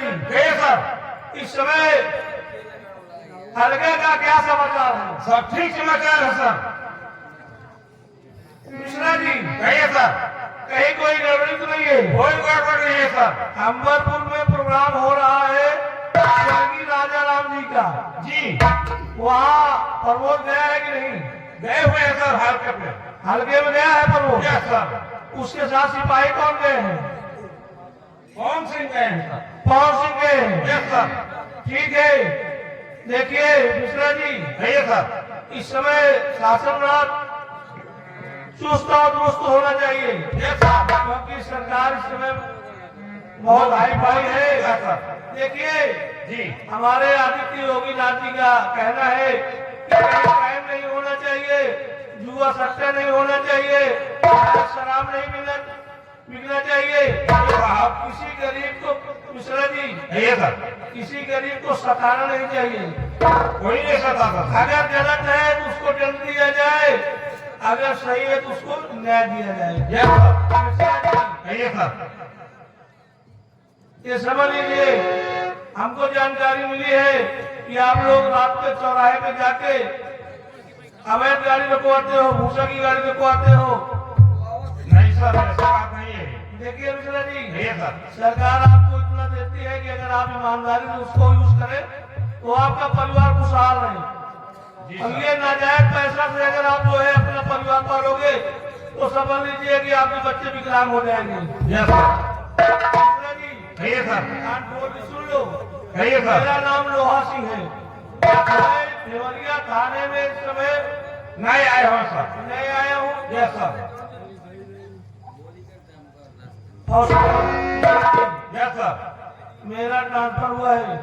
जी sir, इस समय हलके का क्या समाचार है? सब ठीक समाचार है सर। मिश्रा जी कहिए सर। कहीं कोई गड़बड़ी तो नहीं है? कोई गड़बड़ नहीं है सर। अंबरपुर में प्रोग्राम हो रहा है स्वर्गीय राजा राम जी का। जी वहाँ प्रमोद गया है कि नहीं? गए हुए हैं सर हल्के पे। हल्के में गया है प्रमोद? Yes sir. उसके साथ सिपाही कौन गए हैं? कौन सिंह गए हैं सर? पवन सिंह गए हैं। Yes sir. ठीक है, देखिए मिश्रा जी कहिए सर। इस समय शासन राज चुस्त और दुरुस्त होना चाहिए। Yes sir. क्योंकि सरकार इस समय बहुत हाई फाई है। Yes sir. देखिए जी हमारे आदित्य योगी नाथ जी का कहना है कि कहीं क्राइम नहीं होना चाहिए, जुआ सट्टा नहीं होना चाहिए, शराब नहीं बिकना चाहिए। आप किसी गरीब को मिश्रा जी कहिए सर। किसी गरीब को सताना नहीं चाहिए। कोई नहीं सता सर। अगर गलत है तो उसको दंड दिया जाए, अगर सही है तो उसको न्याय दिया जाए। Yes sir. कहिए सर। ये समझ लीजिए, हमको जानकारी मिली है कि आप लोग रात के चौराहे पे जाके अवैध गाड़ी रुकवाते हो, भूसा की गाड़ी रुकवाते हो। नहीं सर, ऐसा बात नहीं है। देखिए मिश्रा जी कहिए सर। सरकार आपको इतना देती है कि अगर आप ईमानदारी से उसको यूज करें तो आपका परिवार खुशहाल रहे। जी अब सर। ये नाजायज पैसा से अगर आप जो है अपना परिवार पालोगे तो समझ लीजिए कि आपके बच्चे विकलांग हो जाएंगे। Yes sir. मिश्रा जी कहिए सर। कान खोल के सुन लो, कहिए सर। मेरा नाम लोहा सिंह है। मैं देवरिया थाने में इस समय नहीं आए हो सर। नहीं आया हूँ यस सर। और यस सर। मेरा ट्रांसफर हुआ है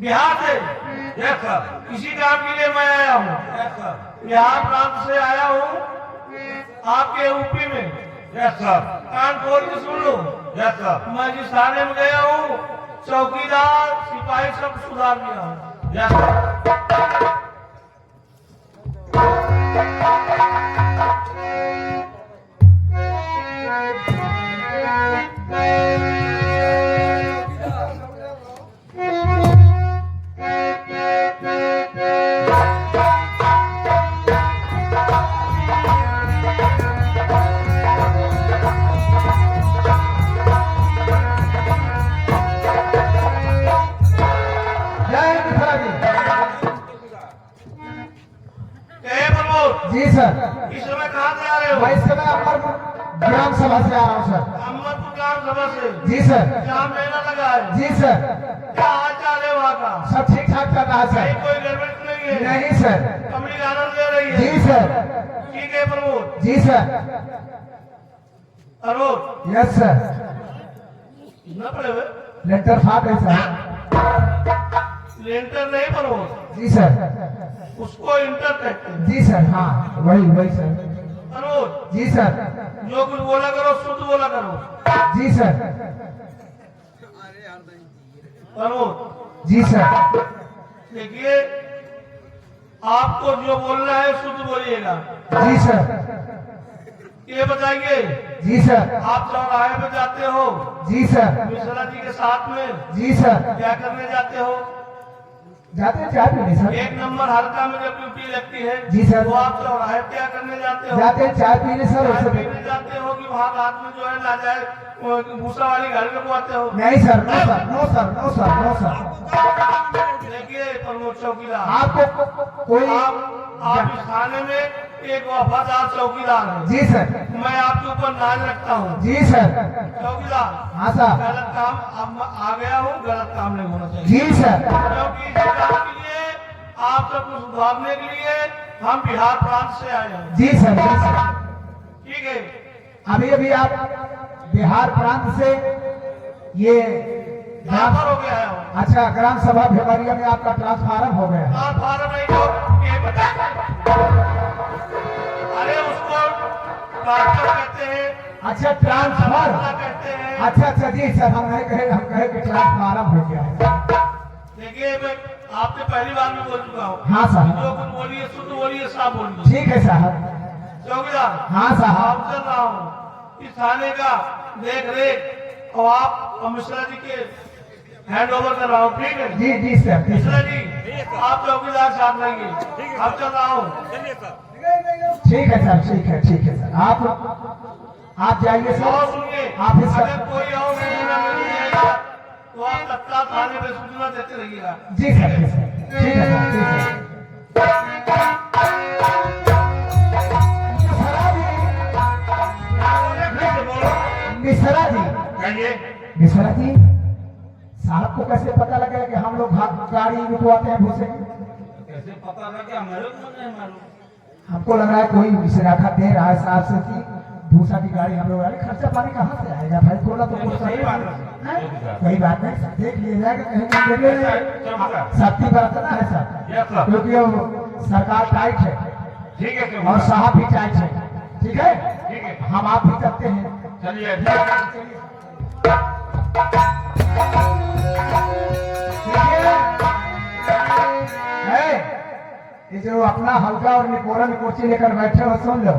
बिहार से। Yes sir. इसी काम के लिए मैं आया हूँ। Yes sir. बिहार प्रांत से आया हूँ आपके यूपी में। Yes sir. कान खोल के सुन लो, यस सर। मैं जिस थाने में गया हूँ चौकीदार सिपाही सब सुधार दिया हूँ। Yes sir. जी सर। इस समय कहाँ से आ रहे हो? मैं इस समय अमरपुर ग्राम सभा से आ रहा हूँ सर। अम्बरपुर ग्राम सभा से। जी सर। जहाँ मेला लगा है। जी सर। क्या हाल चाल है वहाँ का? सब ठीक ठाक चल रहा है कहीं सर। कोई गड़बड़ तो नहीं है? नहीं सर। पब्लिक आनंद ले रही है? जी सर। ठीक है प्रमोद। जी सर। Pramod yes sir. न पड़े हुए लेटर फाट है सर। लेंटर नहीं प्रमोद, जी सर। उसको इंटर कहते हैं। जी सर। हाँ वही सर। प्रमोद जी सर। जो कुछ बोला करो शुद्ध बोला करो। जी सर। प्रमोद जी सर। देखिए आपको जो बोलना है शुद्ध बोलिएगा। जी सर। ये बताइए जी सर। आप चौराहे पे जाते हो जी सर। मिश्रा जी के साथ में, जी सर। क्या करने जाते हो? जाते चाय पीने सर। एक नंबर हल्का में जब ड्यूटी लगती है जी सर। तो आप चौराहे पे क्या करने जाते हो? जाते चाय पीने सर। चाय उससे पीने जाते हो कि वहाँ रात में जो है नाजायज भूसा वाली गाड़ी लगवाते हो? नहीं sir. No sir. No sir. No sir. No sir. देखिए प्रमोद चौकीदार, आपको कोई आप इस थाने में एक वफादार चौकीदार है। जी सर। मैं आपके ऊपर नाज रखता हूँ। जी सर। चौकीदार हाँ सर। गलत काम अब आ गया हूँ, गलत काम नहीं होना चाहिए। जी सर। क्योंकि इस काम के लिए आप सबको सुधारने के लिए हम बिहार प्रांत से आए हैं। जी सर। जी सर। ठीक है, अभी आप बिहार प्रांत से ये ट्रांसफर हो गया है। अच्छा ग्राम सभा भेवरिया में आपका ट्रांसफार्म हो गया है। ट्रांसफार्म नहीं जो ये बता, अरे उसको ट्रांसफर कहते हैं। अच्छा ट्रांसफर। कहते हैं। अच्छा जी सर। हम कहे कि ट्रांसफार्म हो गया है। देखिए मैं आपसे पहली बार में बोल चुका हूँ। हाँ साहब। जो कुछ बोलिए शुद्ध बोलिए, साफ बोलिए। ठीक है साहब। चौकीदार हाँ साहब। आप चल रहा हूँ इस थाने का देख रेख और आप मिश्रा जी के हैंड ओवर कर रहा हूँ, ठीक है? जी जी सर, जी मिश्रा सर। जी आप चौकीदार साथ रहेंगे, अब चल रहा हूँ। ठीक है सर, ठीक है, ठीक है सर। आप जाइए और सर। सुनिए, आप इस अगर कोई और सूचना मिल जाएगा तो आप तत्काल थाने में सूचना देते रहिएगा। जी सर, जी सर, ठीक है सर, ठीक है। मिश्रा जी, कहिए। मिश्रा जी, साहब को कैसे पता लगा कि हम लोग गाड़ी रुकवाते हैं भूसे की? कैसे पता लगा? मेरे को नहीं मालूम। हमको लग रहा है कोई विश्राखा दे रहा है साहब से कि भूसा की गाड़ी हम लोग, अरे खर्चा पानी कहाँ से आएगा भाई? थोड़ा तो कुछ सही बात है। कोई बात नहीं, देख लिया जाएगा कहीं सख्ती बरतना है यस सर, सर। क्योंकि अब सरकार टाइट है ठीक है और साहब भी टाइट है, ठीक है? ठीक है। हम आप भी करते हैं। चलिए। है ये जो अपना हल्का और निकोरन कुर्सी लेकर बैठे हो, सुन लो,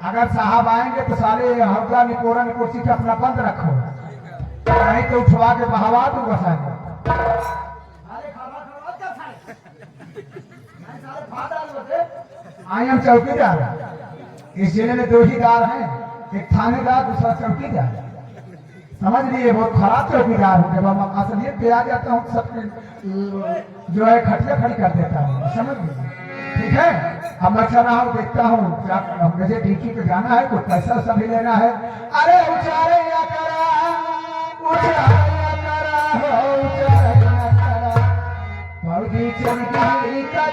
अगर साहब आएंगे तो साले हल्का निकोरन कुर्सी पे अपना बंद रखो, नहीं तो उठवा के बहवा दो बसाएंगे। आई हम चौकीदार, इस जिले में दो ही दार हैं, एक थानेदार, दूसरा चौकीदार। समझ लिए, बहुत खराब चौकीदार हूँ। जब हम असलियत पे आ जाता हूँ सब जो है खटिया खड़ी कर देता हूँ, समझ लीजिए, ठीक है? अब मैं चल रहा हूँ, देखता हूँ मुझे ड्यूटी पे जाना है, कुछ पैसा सभी लेना है। अरे उचारे या करा, उचारे या करा, हो उचारे या करा, फौजी चल गई का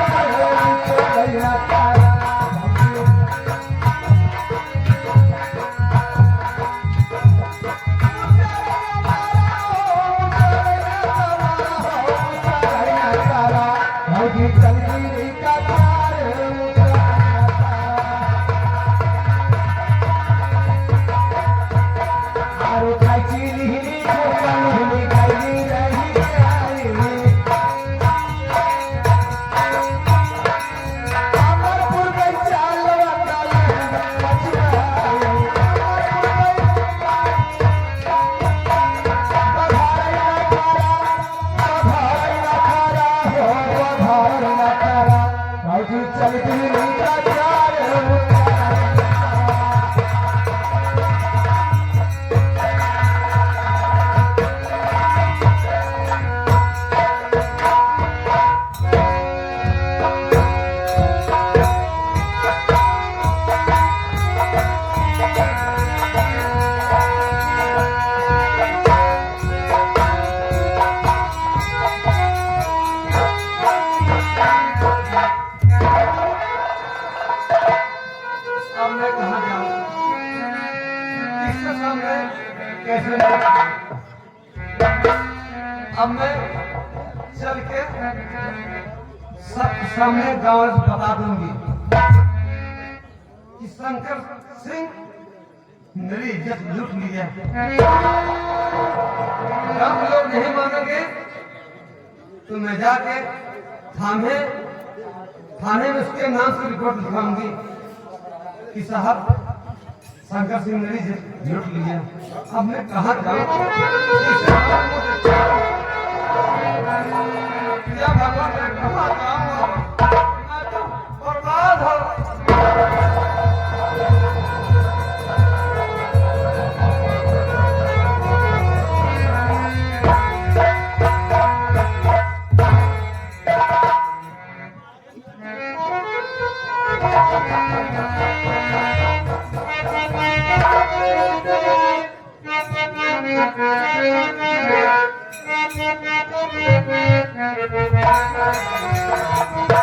उचारे या करा। अब मैं चल के सब सामने गांव में बता दूंगी कि शंकर सिंह मेरी इज्जत लूट लिया। आप लोग नहीं मानोगे तो मैं जाके थाने में उसके नाम से रिपोर्ट लिखवाऊंगी कि साहब शंकर सिंह मेरी इज्जत लूट लिया। अब मैं कहाँ जाऊँ? क्या भगवान, मैं कहाँ जाऊँ? मैं तो बर्बाद हो। Thank you.